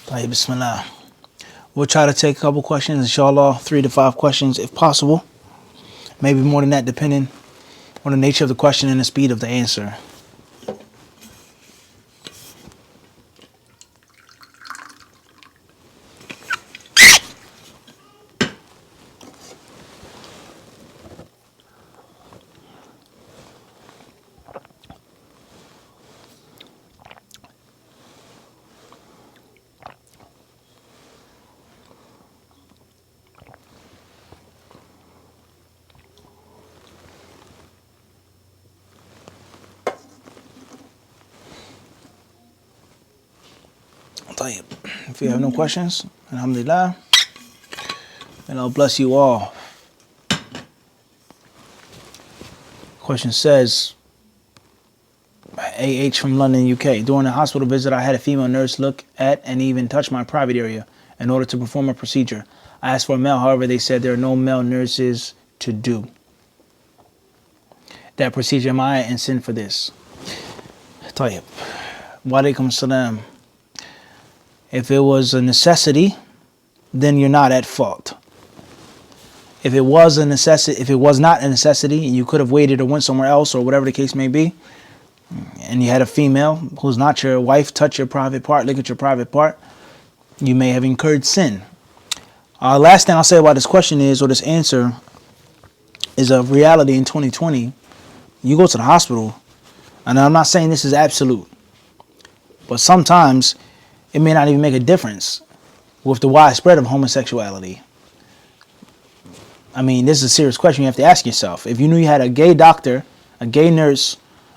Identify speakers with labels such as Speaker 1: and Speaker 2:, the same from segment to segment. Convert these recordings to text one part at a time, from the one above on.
Speaker 1: Tayyib, Bismillah. We'll try to take a couple questions, inshallah, 3 to 5 questions if possible. Maybe more than that, depending on the nature of the question and the speed of the answer. Tayyib. If you have no questions, alhamdulillah, and I'll bless you all. Question says, AH from London, UK. During a hospital visit, I had a female nurse look at and even touch my private area in order to perform a procedure. I asked for a male, however, they said there are no male nurses to do that procedure. Am I in sin for this? Tayyib. Wa alaikum salam. If it was a necessity, then you're not at fault. If it was a necessity, if it was not a necessity, and you could have waited or went somewhere else or whatever the case may be, and you had a female who's not your wife touch your private part, look at your private part, you may have incurred sin. Last thing I'll say about this question is, or this answer, is a reality in 2020. You go to the hospital, and I'm not saying this is absolute, but sometimes it may not even make a difference with the widespread of homosexuality. I mean, this is a serious question you have to ask yourself. If you knew you had a gay doctor, a gay nurse,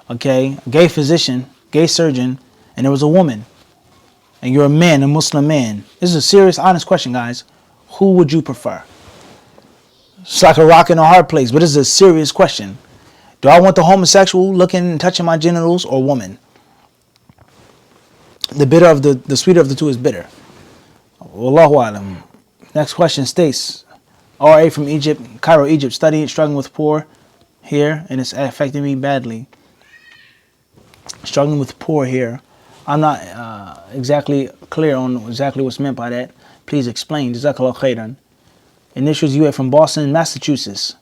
Speaker 1: okay, a gay physician, gay surgeon, and there was a woman, and you're a man, a Muslim man. This is a serious, honest question, guys. Who would you prefer? It's like a rock in a hard place, but this is a serious question. Do I want the homosexual looking and touching my genitals or woman? The sweeter of the two is bitter. Wallahu alam. Next question states, RA from Egypt, Cairo, Egypt, studying, struggling with poor here, and it's affecting me badly. Struggling with poor here. I'm not exactly clear on exactly what's meant by that. Please explain. Jazakallah khairan. Initials UA from Boston, Massachusetts.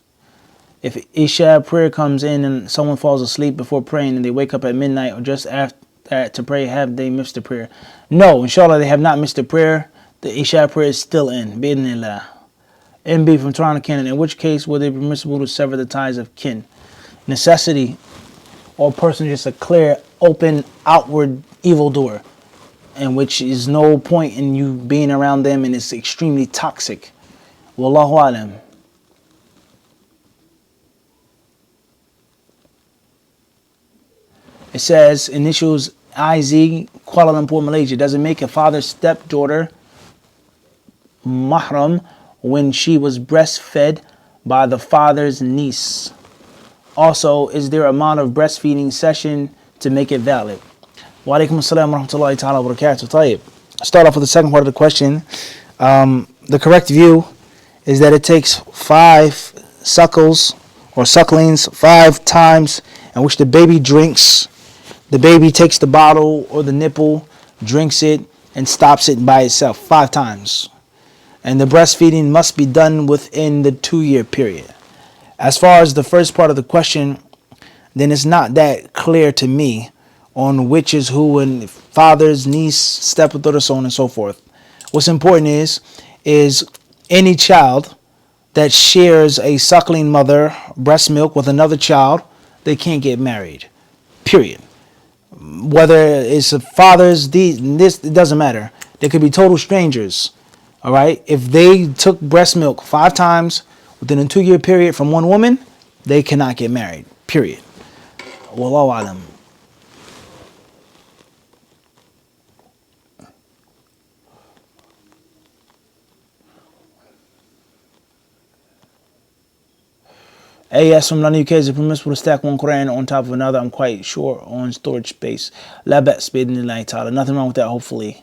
Speaker 1: If Isha prayer comes in and someone falls asleep before praying and they wake up at midnight or just after to pray, have they missed the prayer? No, inshallah, they have not missed the prayer. The Isha prayer is still in. Bidnillah. MB from Toronto, Canada. In which case would it be permissible to sever the ties of kin? Necessity, or person just a clear, open, outward evildoer, in which is no point in you being around them and it's extremely toxic. Wallahu alam. It says, initials IZ, Kuala Lumpur, Malaysia. Does it make a father's stepdaughter mahram when she was breastfed by the father's niece? Also, is there amount of breastfeeding session to make it valid? Wa alaikum assalam wa rahmatullahi ta'ala wa barakatuh. Tayyib. Start off with the second part of the question. The correct view is that it takes 5 suckles or sucklings 5 times in which the baby drinks. The baby takes the bottle or the nipple, drinks it, and stops it by itself 5 times. And the breastfeeding must be done within the 2-year period. As far as the first part of the question, then it's not that clear to me on which is who, and father's niece, stepdaughter, so on and so forth. What's important is any child that shares a suckling mother, breast milk, with another child, they can't get married. Period. Whether it's a father's, this, it doesn't matter. They could be total strangers. All right. If they took breast milk 5 times within a 2-year period from one woman, they cannot get married. Period. Wallahu alam. AS from London, UK. Is it permissible to stack one Quran on top of another? I'm quite sure on storage space. La ba's bi'idhnillahi ta'ala. Nothing wrong with that, hopefully.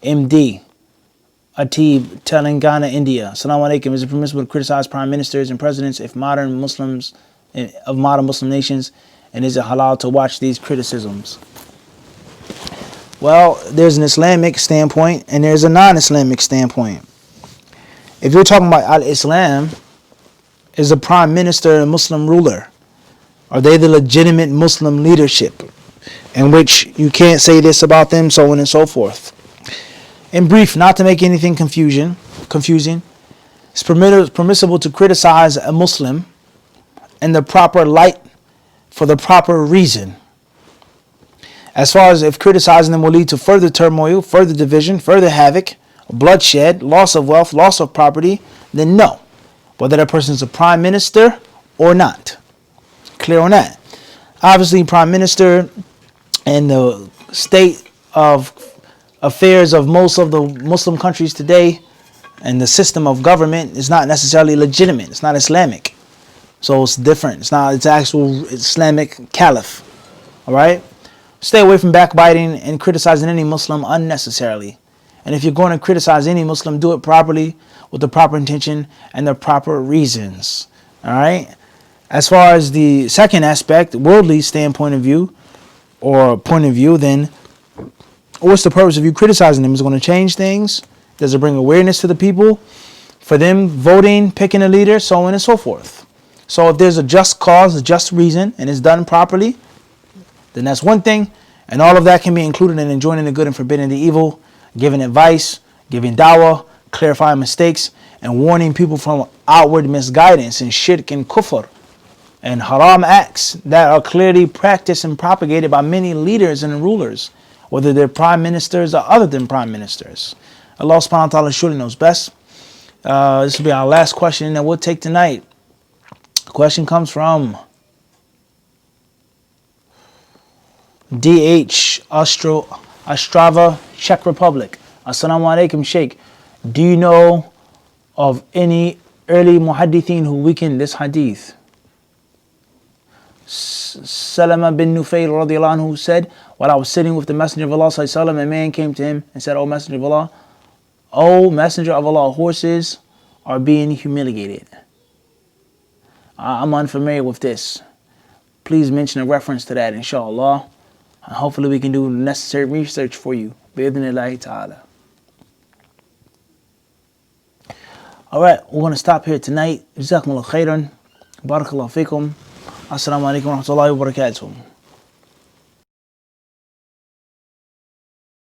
Speaker 1: MD. Atib, Telangana, India. Assalamu alaikum. Is it permissible to criticize prime ministers and presidents of modern Muslim nations? And is it halal to watch these criticisms? Well, there's an Islamic standpoint and there's a non-Islamic standpoint. If you're talking about al-Islam, is the prime minister a Muslim ruler? Are they the legitimate Muslim leadership? In which you can't say this about them, so on and so forth. In brief, not to make anything confusing, it's permissible to criticize a Muslim in the proper light for the proper reason. As far as if criticizing them will lead to further turmoil, further division, further havoc, bloodshed, loss of wealth, loss of property, then no. Whether that person is a prime minister or not. Clear on that. Obviously, prime minister and the state of affairs of most of the Muslim countries today and the system of government is not necessarily legitimate. It's not Islamic. So it's different. It's actual Islamic caliph. All right? Stay away from backbiting and criticizing any Muslim unnecessarily. And if you're going to criticize any Muslim, do it properly with the proper intention and the proper reasons. All right? As far as the second aspect, worldly standpoint of view or point of view, then what's the purpose of you criticizing them? Is it going to change things? Does it bring awareness to the people for them voting, picking a leader, so on and so forth? So if there's a just cause, a just reason, and it's done properly, then that's one thing. And all of that can be included in enjoining the good and forbidding the evil, giving advice, giving dawah, clarifying mistakes, and warning people from outward misguidance and shirk and kufr and haram acts that are clearly practiced and propagated by many leaders and rulers, whether they're prime ministers or other than prime ministers. Allah subhanahu wa ta'ala surely knows best. This will be our last question that we'll take tonight. The question comes from DH Ostrava, Czech Republic. Assalamu alaikum, Sheikh. Do you know of any early muhaddithin who weakened this hadith? Salama bin Nufayl radiallahu anhu said, while I was sitting with the Messenger of Allah sallallahu alaihi wasallam, a man came to him and said, O Messenger of Allah, horses are being humiliated. I'm unfamiliar with this. Please mention a reference to that, inshallah. And hopefully we can do necessary research for you. Bi-idhnillahi ta'ala. Alright, we're going to stop here tonight. Jazakumullah khairan. Barakallahu fikum. Assalamu alaikum wa rahmatullahi wa barakatuh.